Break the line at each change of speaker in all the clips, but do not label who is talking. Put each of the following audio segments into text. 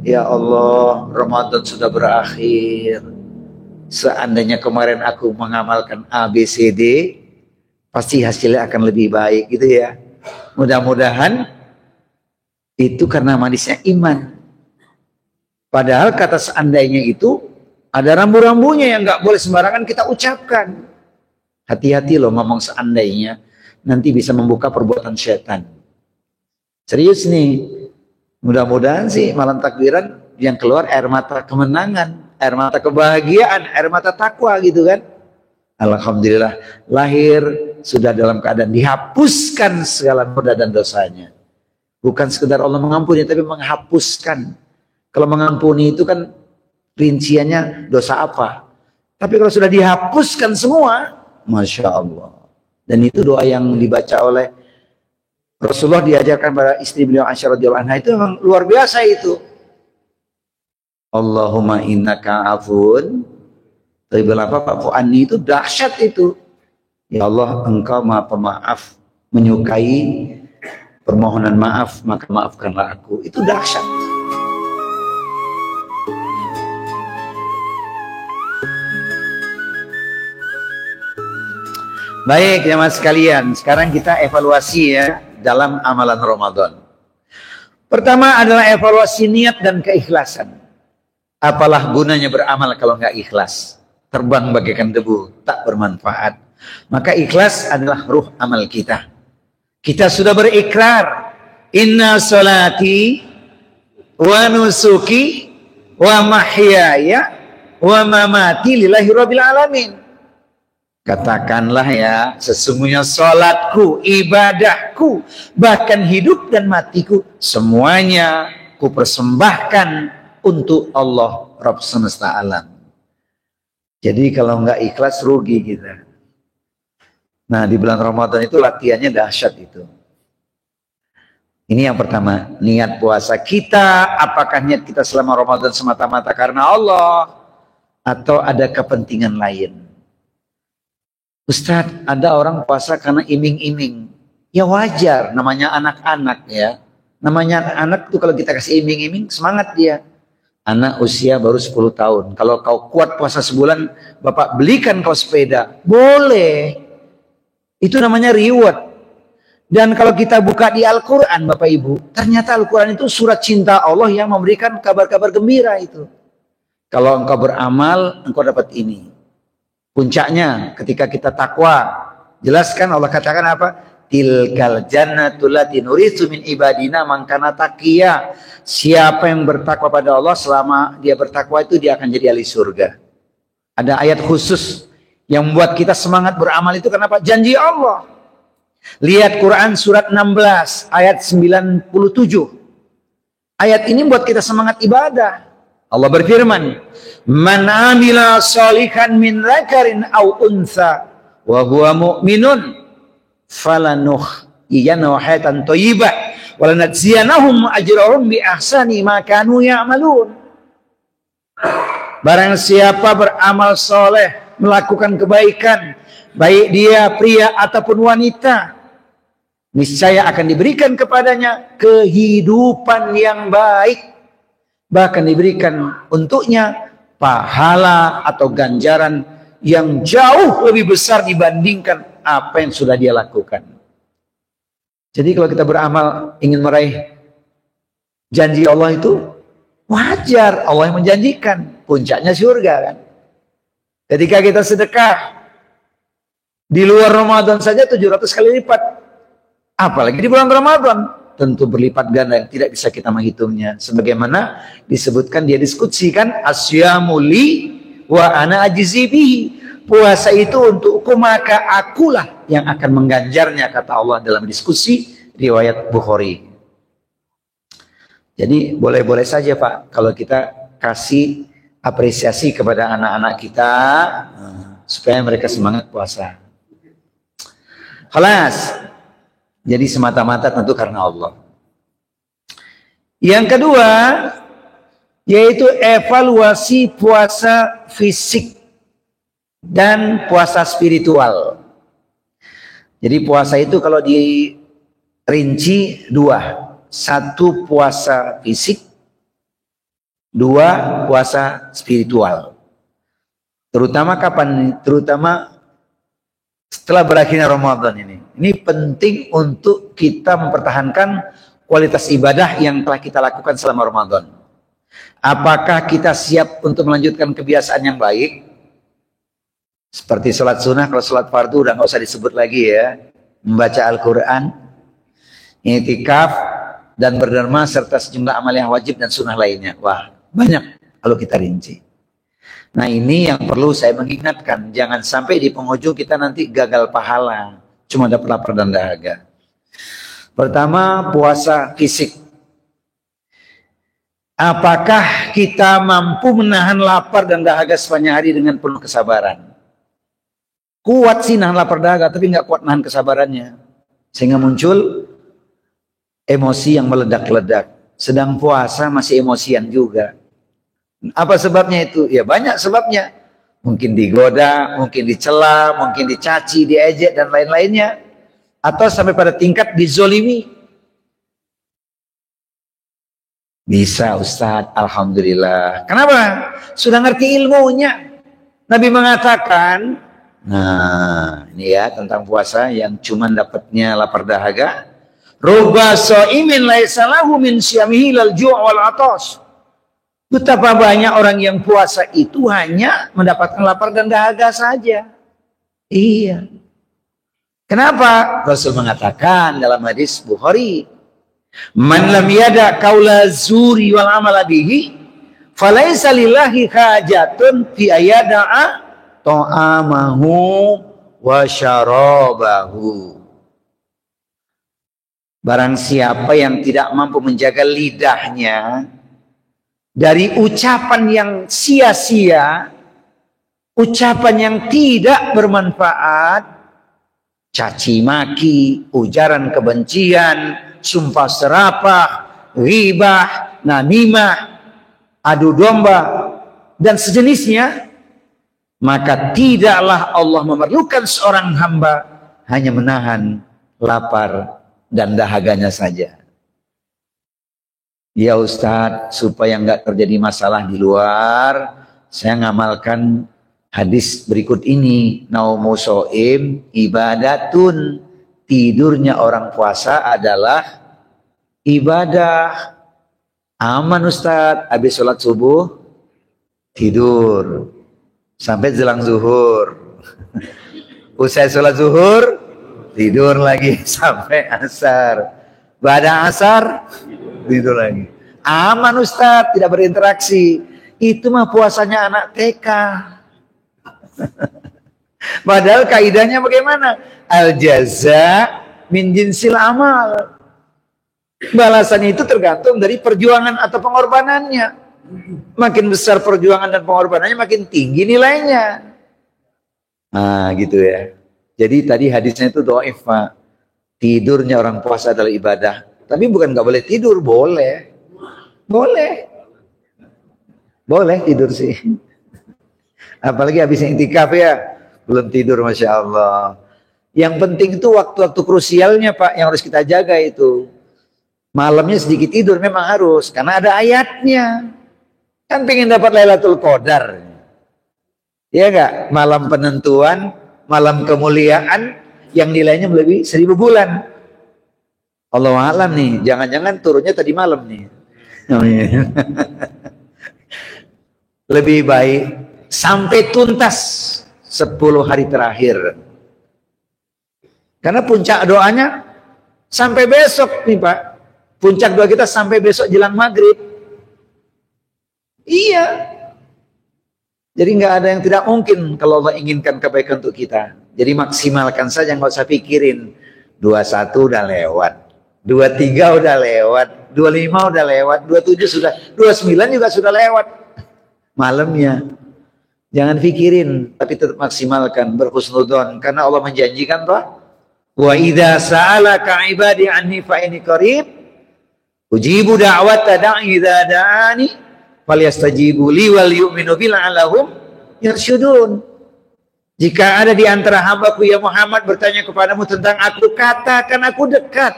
Ya Allah, Ramadan sudah berakhir. Seandainya kemarin aku mengamalkan A, B, C, D, pasti hasilnya akan lebih baik gitu ya. Mudah-mudahan itu karena manisnya iman. Padahal kata seandainya itu ada rambu-rambunya yang nggak boleh sembarangan kita ucapkan. Hati-hati loh ngomong seandainya, nanti bisa membuka perbuatan setan. Serius nih, mudah-mudahan sih malam takbiran yang keluar air mata kemenangan, air mata kebahagiaan, air mata takwa gitu kan. Alhamdulillah lahir sudah dalam keadaan dihapuskan segala noda dan dosanya. Bukan sekedar Allah mengampuni, tapi menghapuskan. Kalau mengampuni itu kan rinciannya dosa apa. Tapi kalau sudah dihapuskan semua, Masya Allah. Dan itu doa yang dibaca oleh Rasulullah, diajarkan pada istri beliau Aisyah radhiyallahu anha, itu memang luar biasa itu. Allahumma innaka afun tuhibbul afwa fa'fu anni, itu dahsyat itu. Ya Allah, engkau maha pemaaf, menyukai permohonan maaf, maka maafkanlah aku. Itu dahsyat. Baik jemaah sekalian, sekarang kita evaluasi ya dalam amalan Ramadan. Pertama adalah evaluasi niat dan keikhlasan. Apalah gunanya beramal kalau nggak ikhlas? Terbang bagaikan debu, tak bermanfaat. Maka ikhlas adalah ruh amal kita. Kita sudah berikrar, inna salati wa nusuki wa mahyaya wa mamati lillahi rabbil alamin. Katakanlah ya, sesungguhnya salatku, ibadahku, bahkan hidup dan matiku, semuanya ku persembahkan untuk Allah Rabb semesta alam. Jadi kalau nggak ikhlas rugi kita. Nah di bulan Ramadan itu latihannya dahsyat itu. Ini yang pertama, niat puasa kita. Apakah niat kita selama Ramadan semata-mata karena Allah atau ada kepentingan lain? Ustadz, ada orang puasa karena iming-iming. Ya wajar, namanya anak-anak ya. Namanya anak tuh kalau kita kasih iming-iming, semangat dia. Anak usia baru 10 tahun. Kalau kau kuat puasa sebulan, Bapak belikan kau sepeda. Boleh. Itu namanya reward. Dan kalau kita buka di Al-Quran, Bapak Ibu, ternyata Al-Quran itu surat cinta Allah yang memberikan kabar-kabar gembira itu. Kalau engkau beramal, engkau dapat ini. Puncaknya ketika kita takwa. Jelaskan Allah katakan apa? Tilkal jannatul lati nuritsu min ibadina man kana taqiyya. Siapa yang bertakwa pada Allah, selama dia bertakwa itu dia akan jadi ahli surga. Ada ayat khusus yang membuat kita semangat beramal itu kenapa? Janji Allah. Lihat Quran surat 16 ayat 97. Ayat ini membuat kita semangat ibadah. Allah berfirman, "Man amila shalihan min dzakarin aw untha wa huwa mu'minun falanuhyiyannahu hayatan thayyibah wa lanajziyanahum ajrahum bi ahsani ma kanu ya'malun." Barang siapa beramal soleh, melakukan kebaikan, baik dia pria ataupun wanita, niscaya akan diberikan kepadanya kehidupan yang baik. Bahkan diberikan untuknya pahala atau ganjaran yang jauh lebih besar dibandingkan apa yang sudah dia lakukan. Jadi kalau kita beramal ingin meraih janji Allah itu wajar, Allah yang menjanjikan, puncaknya surga kan. Ketika kita sedekah di luar Ramadan saja 700 kali lipat, apalagi di bulan Ramadan tentu berlipat ganda yang tidak bisa kita menghitungnya. Sebagaimana disebutkan, dia diskusikan, asyamu li wa ana ajzi bihi. Puasa itu untukku, maka akulah yang akan mengganjarnya, kata Allah dalam diskusi riwayat Bukhari. Jadi boleh-boleh saja Pak kalau kita kasih apresiasi kepada anak-anak kita supaya mereka semangat puasa. Khalas. Jadi semata-mata tentu karena Allah. Yang kedua, yaitu evaluasi puasa fisik dan puasa spiritual. Jadi puasa itu kalau dirinci dua. Satu puasa fisik, Dua, puasa spiritual. Terutama kapan? Terutama setelah berakhirnya Ramadan ini. Ini penting untuk kita mempertahankan kualitas ibadah yang telah kita lakukan selama Ramadan. Apakah kita siap untuk melanjutkan kebiasaan yang baik? Seperti sholat sunnah, kalau sholat fardu udah nggak usah disebut lagi ya. Membaca Al-Quran, i'tikaf, dan berderma serta sejumlah amal yang wajib dan sunnah lainnya. Wah, banyak kalau kita rinci. Nah ini yang perlu saya mengingatkan. Jangan sampai di penghujung kita nanti gagal pahala. Cuma dapat lapar dan dahaga. Pertama, puasa fisik. Apakah kita mampu menahan lapar dan dahaga sepanjang hari dengan penuh kesabaran? Kuat sih nahan lapar dahaga, tapi nggak kuat nahan kesabarannya. Sehingga muncul emosi yang meledak-ledak. Sedang puasa masih emosian juga. Apa sebabnya itu? Ya banyak sebabnya. Mungkin digoda, mungkin dicela, mungkin dicaci, diejek, dan lain-lainnya. Atau sampai pada tingkat dizolimi. Bisa Ustadz, Alhamdulillah. Kenapa? Sudah ngerti ilmunya. Nabi mengatakan, nah ini ya tentang puasa yang cuman dapatnya lapar dahaga. Rubba sha'imin laisa lahu min syamihi lal ju' wal 'atas. Betapa banyak orang yang puasa itu hanya mendapatkan lapar dan dahaga saja. Iya. Kenapa? Rasul mengatakan dalam hadis Bukhari, "Man lam yada qaula zuri wal amala bihi, falaisa lillahi hajatun fi ayada'a ta'amahu wa syarabahu." Barang siapa yang tidak mampu menjaga lidahnya dari ucapan yang sia-sia, ucapan yang tidak bermanfaat, caci maki, ujaran kebencian, sumpah serapah, ghibah, namimah, adu domba, dan sejenisnya, maka tidaklah Allah memerlukan seorang hamba hanya menahan lapar dan dahaganya saja. Ya Ustadz, supaya nggak terjadi masalah di luar, saya ngamalkan hadis berikut ini. Naumu sho'im ibadatun. Tidurnya orang puasa adalah ibadah. Aman Ustadz, habis sholat subuh tidur sampai jelang zuhur. Usai sholat zuhur tidur lagi sampai asar. Pada asar tidur lagi. Aman Ustadz, tidak berinteraksi. Itu mah puasanya anak TK. Padahal kaidahnya bagaimana? Al jaza min jinsil amal. Balasan itu tergantung dari perjuangan atau pengorbanannya. Makin besar perjuangan dan pengorbanannya, makin tinggi nilainya. Nah gitu ya. Jadi tadi hadisnya itu dhaif, Pak. Tidurnya orang puasa adalah ibadah. Tapi bukan nggak boleh tidur, boleh. Boleh. Boleh tidur sih. Apalagi habis iktikaf ya. Belum tidur, Masya Allah. Yang penting itu waktu-waktu krusialnya Pak, yang harus kita jaga itu. Malamnya sedikit tidur memang harus, karena ada ayatnya. Kan pengen dapat Lailatul Qadar. Ya enggak? Malam penentuan, malam kemuliaan, yang nilainya melebihi 1000 bulan. Allah alam nih, jangan-jangan turunnya tadi malam nih. Lebih baik sampai tuntas 10 hari terakhir. Karena puncak doanya sampai besok nih Pak. Puncak doa kita sampai besok jelang maghrib. Iya. Jadi nggak ada yang tidak mungkin kalau Allah inginkan kebaikan untuk kita. Jadi maksimalkan saja, nggak usah pikirin. 21 udah lewat, 23 udah lewat, 25 udah lewat, 27 sudah, 29 juga sudah lewat. Malamnya. Jangan pikirin, tapi tetap maksimalkan, berhusnudzon. Karena Allah menjanjikan Pak, wa idza sa'alaka 'ibadi 'anni fa inni qarib ujibu da'wata da'i idza da'ani falyastajibu li wal yu'minu bil 'alahum yarsyudun. Jika ada di antara hambaku ya Muhammad bertanya kepadamu tentang aku, katakan aku dekat.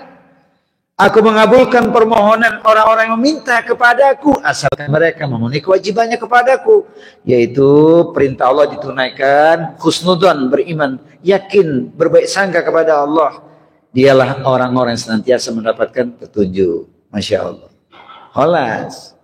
Aku mengabulkan permohonan orang-orang yang meminta kepadaku asalkan mereka memenuhi kewajibannya kepadaku, yaitu perintah Allah ditunaikan, husnudzon, beriman, yakin, berbaik sangka kepada Allah. Dialah orang-orang yang senantiasa mendapatkan petunjuk. Masya Allah. Holas.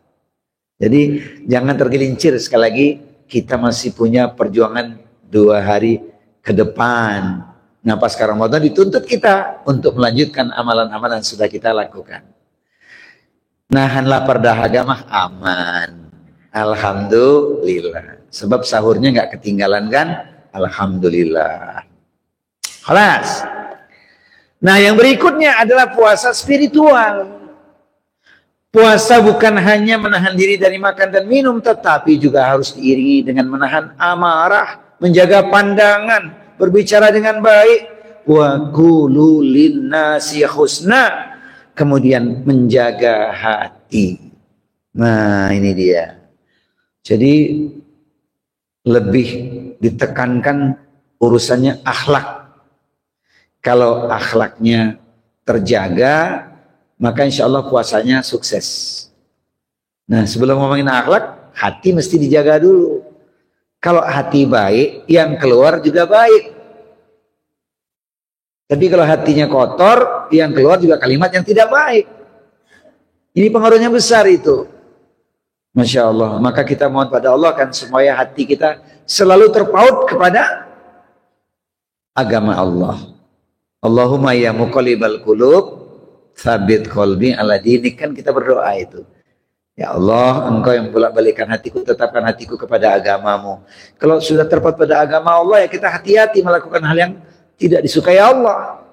Jadi jangan tergelincir, sekali lagi kita masih punya perjuangan 2 hari ke depan. Nah, pasca Ramadan dituntut kita untuk melanjutkan amalan-amalan yang sudah kita lakukan. Nahan lapar dahaga mah aman. Alhamdulillah. Sebab sahurnya nggak ketinggalan kan? Alhamdulillah. Kelas. Nah, yang berikutnya adalah puasa spiritual. Puasa bukan hanya menahan diri dari makan dan minum, tetapi juga harus diiringi dengan menahan amarah, menjaga pandangan, berbicara dengan baik, wa qulu linnasi husna, kemudian menjaga hati. Nah, ini dia. Jadi lebih ditekankan urusannya akhlak. Kalau akhlaknya terjaga, maka insya Allah puasanya sukses. Nah, sebelum ngomongin akhlak, hati mesti dijaga dulu. Kalau hati baik, yang keluar juga baik. Tapi kalau hatinya kotor, yang keluar juga kalimat yang tidak baik. Ini pengaruhnya besar itu. Masya Allah. Maka kita mohon pada Allah kan supaya hati kita selalu terpaut kepada agama Allah. Allahumma ya muqallibal qulub, tsabit qalbi ala dinik, kan kita berdoa itu. Ya Allah, Engkau yang bolak-balikan hatiku, tetapkan hatiku kepada agamamu. Kalau sudah terpaut pada agama Allah, ya kita hati-hati melakukan hal yang tidak disukai Allah.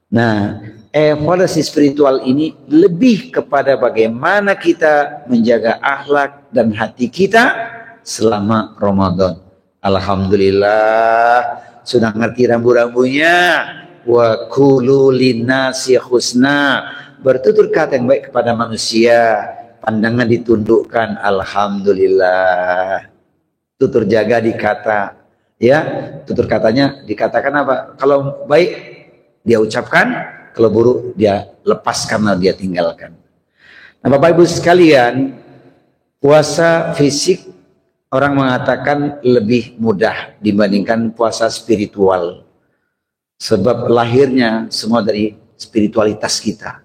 Nah, evaluasi spiritual ini lebih kepada bagaimana kita menjaga akhlak dan hati kita selama Ramadan. Alhamdulillah, sudah ngerti rambu-rambunya. Wa qulu linnasi husna, bertutur kata yang baik kepada manusia, pandangan ditundukkan, alhamdulillah. Tutur jaga dikata, ya, tutur katanya dikatakan apa? Kalau baik dia ucapkan, kalau buruk dia lepaskan atau dia tinggalkan. Nah, Bapak Ibu sekalian, puasa fisik orang mengatakan lebih mudah dibandingkan puasa spiritual. Sebab lahirnya semua dari spiritualitas kita.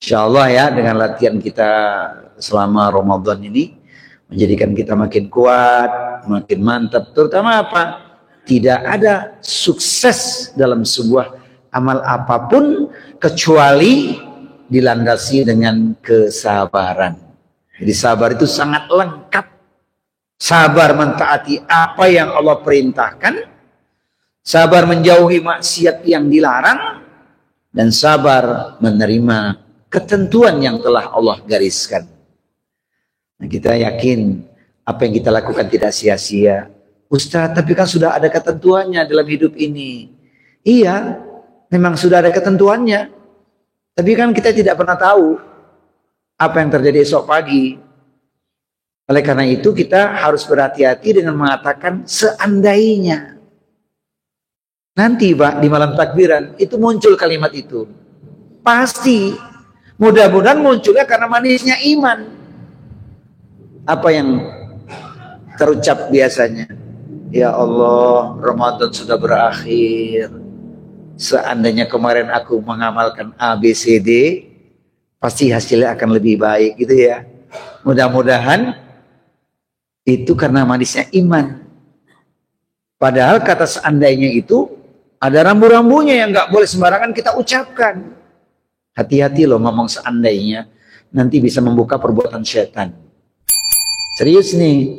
Insya Allah ya, dengan latihan kita selama Ramadan ini menjadikan kita makin kuat, makin mantap. Terutama apa? Tidak ada sukses dalam sebuah amal apapun kecuali dilandasi dengan kesabaran. Jadi sabar itu sangat lengkap. Sabar mentaati apa yang Allah perintahkan, sabar menjauhi maksiat yang dilarang, dan sabar menerima ketentuan yang telah Allah gariskan. Nah, kita yakin apa yang kita lakukan tidak sia-sia. Ustaz, tapi kan sudah ada ketentuannya dalam hidup ini. Iya, memang sudah ada ketentuannya. Tapi kan kita tidak pernah tahu apa yang terjadi esok pagi. Oleh karena itu kita harus berhati-hati dengan mengatakan seandainya. Nanti Pak, di malam takbiran itu muncul kalimat itu. Pasti. Mudah-mudahan munculnya karena manisnya iman. Apa yang terucap biasanya? Ya Allah, Ramadan sudah berakhir. Seandainya kemarin aku mengamalkan A, B, C, D, pasti hasilnya akan lebih baik gitu ya. Mudah-mudahan itu karena manisnya iman. Padahal kata seandainya itu ada rambu-rambunya yang nggak boleh sembarangan kita ucapkan. Hati-hati loh ngomong seandainya, nanti bisa membuka perbuatan setan. Serius nih,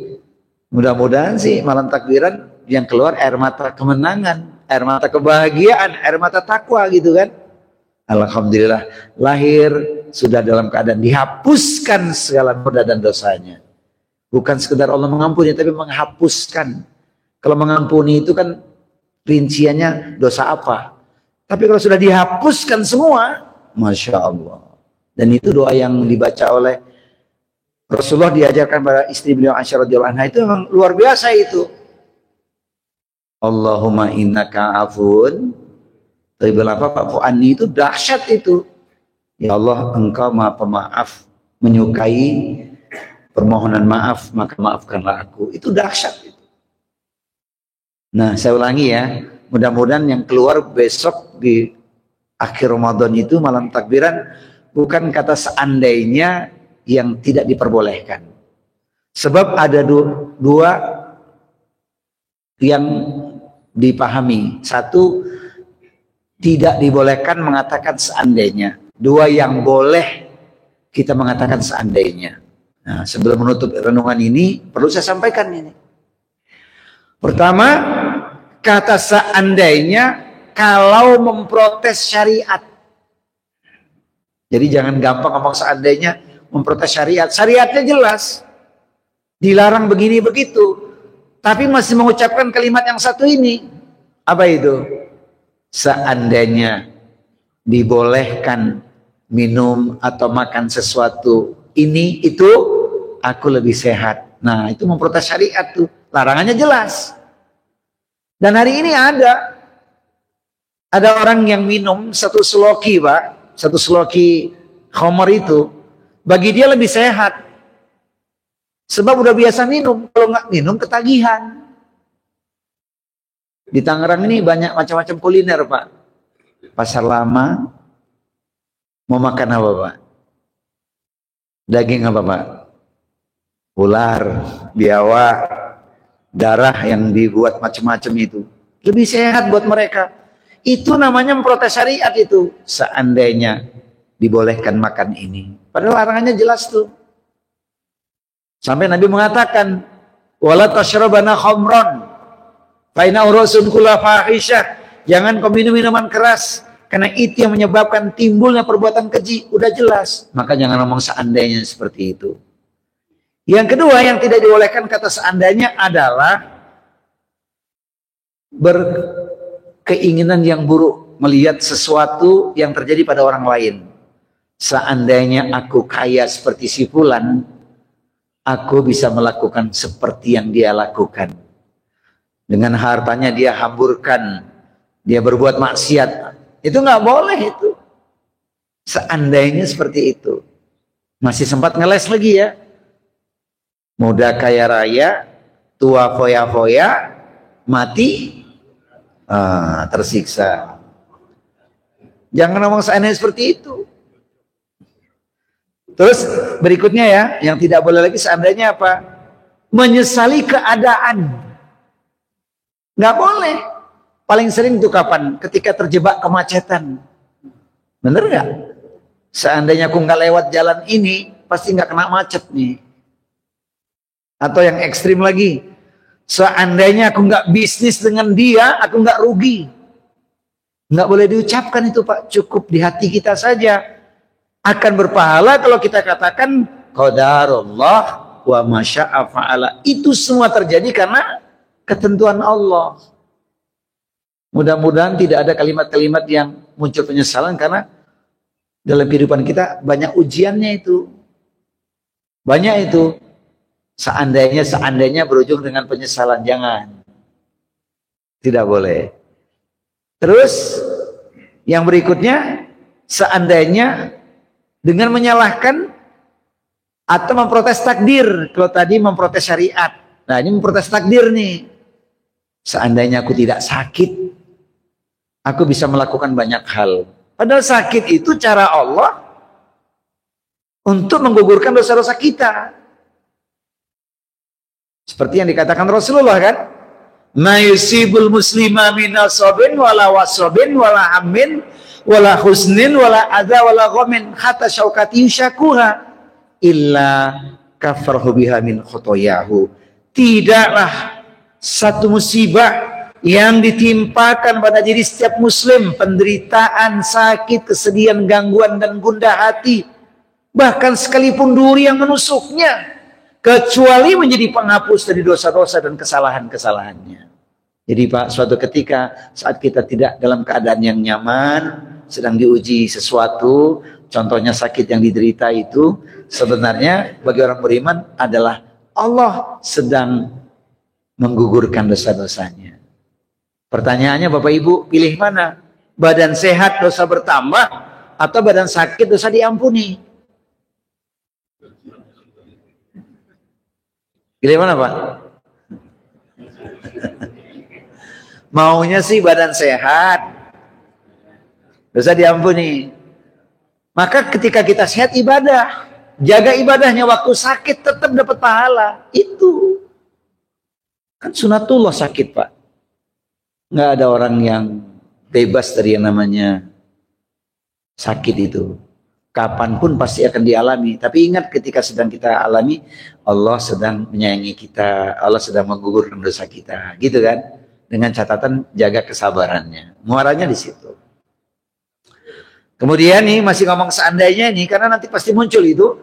mudah-mudahan sih malam takbiran yang keluar air mata kemenangan, air mata kebahagiaan, air mata takwa gitu kan. Alhamdulillah, lahir sudah dalam keadaan dihapuskan segala noda dan dosanya. Bukan sekedar Allah mengampuni, tapi menghapuskan. Kalau mengampuni itu kan rinciannya dosa apa. Tapi kalau sudah dihapuskan semua, Masya Allah. Dan itu doa yang dibaca oleh Rasulullah, diajarkan pada istri beliau Aisyah radhiyallahu anha, itu memang luar biasa itu. Allahumma innaka afun Tapi berapa Pak Fuani itu dahsyat itu. Ya Allah, Engkau Maha Pemaaf, menyukai permohonan maaf, maka maafkanlah aku. Itu dahsyat itu. Nah, saya ulangi ya. Mudah-mudahan yang keluar besok di akhir Ramadan itu malam takbiran bukan kata seandainya yang tidak diperbolehkan. Sebab ada dua yang dipahami. Satu, tidak dibolehkan mengatakan seandainya. Dua, yang boleh kita mengatakan seandainya. Nah, sebelum menutup renungan ini perlu saya sampaikan ini. Pertama, kata seandainya kalau memprotes syariat. Jadi jangan gampang ngomong seandainya memprotes syariat. Syariatnya jelas. Dilarang begini begitu. Tapi masih mengucapkan kalimat yang satu ini. Apa itu? Seandainya dibolehkan minum atau makan sesuatu ini itu, aku lebih sehat. Nah, itu memprotes syariat tuh. Larangannya jelas. Dan hari ini ada orang yang minum satu seloki, Pak, satu seloki khamar itu, bagi dia lebih sehat. Sebab udah biasa minum, kalau nggak minum ketagihan. Di Tangerang ini banyak macam-macam kuliner, Pak. Pasar Lama, mau makan apa, Pak? Daging apa, Pak? Ular, biawak, darah yang dibuat macam-macam itu. Lebih sehat buat mereka. Itu namanya memprotes syariat itu. Seandainya dibolehkan makan ini. Padahal larangannya jelas tuh. Sampai Nabi mengatakan, wala tashrabana khamran fa inna urusun kula fahisyah. Jangan kau minum minuman keras, karena itu yang menyebabkan timbulnya perbuatan keji. Udah jelas. Maka jangan ngomong seandainya seperti itu. Yang kedua yang tidak dibolehkan kata seandainya adalah berkeinginan yang buruk, melihat sesuatu yang terjadi pada orang lain. Seandainya aku kaya seperti si fulan, aku bisa melakukan seperti yang dia lakukan. Dengan hartanya dia hamburkan, dia berbuat maksiat. Itu nggak boleh itu. Seandainya seperti itu. Masih sempat ngeles lagi ya. Muda kaya raya, tua foya-foya, mati tersiksa. Jangan ngomong seandainya seperti itu. Terus berikutnya ya, yang tidak boleh lagi seandainya apa? Menyesali keadaan. Nggak boleh. Paling sering itu kapan? Ketika terjebak kemacetan. Bener nggak? Seandainya aku nggak lewat jalan ini, pasti nggak kena macet nih. Atau yang ekstrim lagi, seandainya aku nggak bisnis dengan dia, aku nggak rugi. Nggak boleh diucapkan itu, Pak. Cukup di hati kita saja. Akan berpahala kalau kita katakan qadarullah wa masya'a fa'ala. Itu semua terjadi karena ketentuan Allah. Mudah-mudahan tidak ada kalimat-kalimat yang muncul penyesalan, karena dalam kehidupan kita banyak ujiannya itu. Banyak itu. Seandainya berujung dengan penyesalan. Jangan. Tidak boleh. Terus yang berikutnya, seandainya dengan menyalahkan atau memprotes takdir. Kalau tadi memprotes syariat, nah ini memprotes takdir nih. Seandainya aku tidak sakit, aku bisa melakukan banyak hal. Padahal sakit itu cara Allah untuk menggugurkan dosa-dosa kita. Seperti yang dikatakan Rasulullah kan, ma yusibul muslima min asabin wala wasabin wala hammin wala husnin wala adza wala ghamin hatta syaukati yushakuha illa kafarhu biha min khotoyahu. Tidaklah satu musibah yang ditimpakan pada diri setiap muslim, penderitaan, sakit, kesedihan, gangguan dan gundah hati, bahkan sekalipun duri yang menusuknya, kecuali menjadi penghapus dari dosa-dosa dan kesalahan-kesalahannya. Jadi Pak, suatu ketika saat kita tidak dalam keadaan yang nyaman, sedang diuji sesuatu, contohnya sakit yang diderita itu, sebenarnya bagi orang beriman adalah Allah sedang menggugurkan dosa-dosanya. Pertanyaannya Bapak Ibu, pilih mana? Badan sehat dosa bertambah, atau badan sakit dosa diampuni? Gimana Pak? Maunya sih badan sehat, dosa diampuni. Maka ketika kita sehat ibadah, jaga ibadahnya, waktu sakit tetap dapat pahala. Itu kan sunatullah sakit Pak. Nggak ada orang yang bebas dari yang namanya sakit itu. Kapanpun pasti akan dialami. Tapi ingat, ketika sedang kita alami, Allah sedang menyayangi kita, Allah sedang menggugurkan dosa kita, gitu kan? Dengan catatan jaga kesabarannya. Muaranya di situ. Kemudian nih masih ngomong seandainya nih, karena nanti pasti muncul itu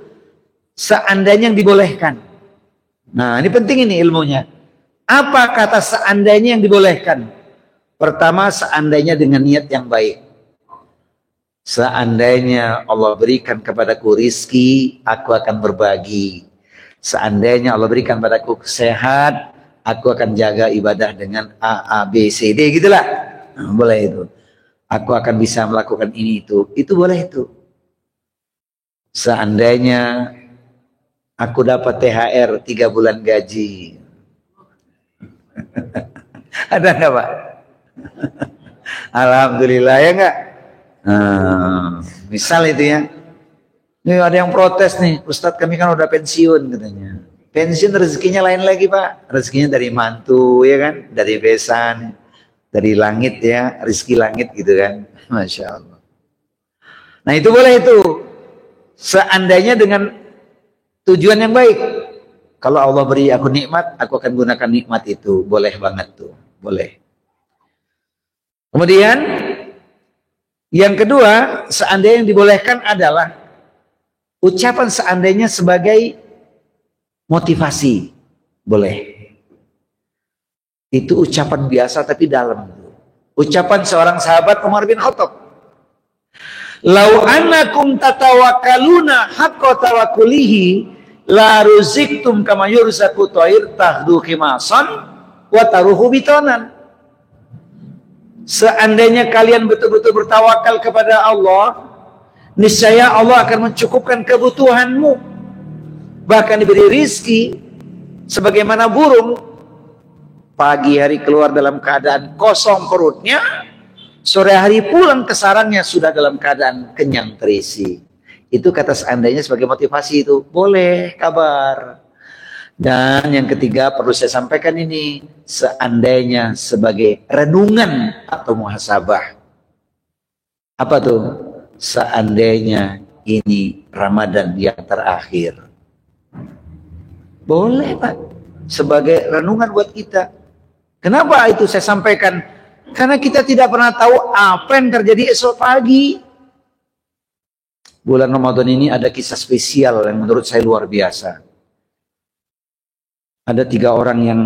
seandainya yang dibolehkan. Nah, ini penting ini ilmunya. Apa kata seandainya yang dibolehkan? Pertama, seandainya dengan niat yang baik. Seandainya Allah berikan kepadaku rizki, aku akan berbagi. Seandainya Allah berikan padaku sehat, aku akan jaga ibadah dengan A, B, C, D, gitulah. Nah, boleh itu. Aku akan bisa melakukan ini itu boleh itu. Seandainya aku dapat THR 3 bulan gaji. Ada nggak Pak? Alhamdulillah, ya nggak? Misal itu ya. Nih ada yang protes nih, Ustadz kami kan udah pensiun katanya. Pensiun rezekinya lain lagi Pak. Rezekinya dari mantu ya kan, dari besan, dari langit ya, rezeki langit gitu kan. Masya Allah. Nah itu boleh itu. Seandainya dengan tujuan yang baik. Kalau Allah beri aku nikmat, aku akan gunakan nikmat itu. Boleh banget tuh, boleh. Kemudian yang kedua, seandainya yang dibolehkan adalah ucapan seandainya sebagai motivasi. Boleh. Itu ucapan biasa tapi dalam. Ucapan seorang sahabat Umar bin Khattab. Lau annakum tatawakkaluna haqqa tawakkulihi la ruziktum kama yurzaku thair tahdu khimasan wa taruhu bitonan. Seandainya kalian betul-betul bertawakal kepada Allah, niscaya Allah akan mencukupkan kebutuhanmu. Bahkan diberi rizki sebagaimana burung pagi hari keluar dalam keadaan kosong perutnya, sore hari pulang ke sarangnya sudah dalam keadaan kenyang terisi. Itu kata seandainya sebagai motivasi itu. Boleh kabar. Dan yang ketiga perlu saya sampaikan ini, seandainya sebagai renungan atau muhasabah. Apa tuh? Seandainya ini Ramadan yang terakhir. Boleh Pak, sebagai renungan buat kita. Kenapa itu saya sampaikan? Karena kita tidak pernah tahu apa yang terjadi esok pagi. Bulan Ramadan ini ada kisah spesial yang menurut saya luar biasa. Ada 3 orang yang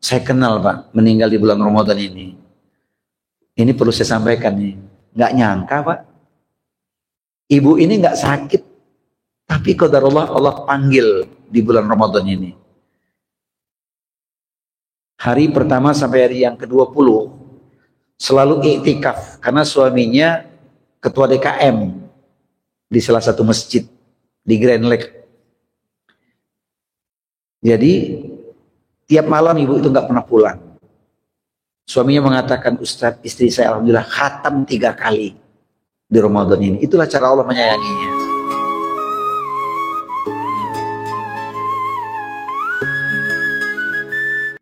saya kenal Pak, meninggal di bulan Ramadan ini. Ini perlu saya sampaikan nih. Nggak nyangka Pak. Ibu ini nggak sakit, tapi qadarullah Allah panggil di bulan Ramadan ini. Hari pertama sampai hari yang ke-20 selalu iktikaf karena suaminya ketua DKM di salah satu masjid di Grand Lake. Jadi tiap malam ibu itu nggak pernah pulang. Suaminya mengatakan, Ustadz istri saya alhamdulillah khatam 3 kali di Ramadan ini. Itulah cara Allah menyayanginya.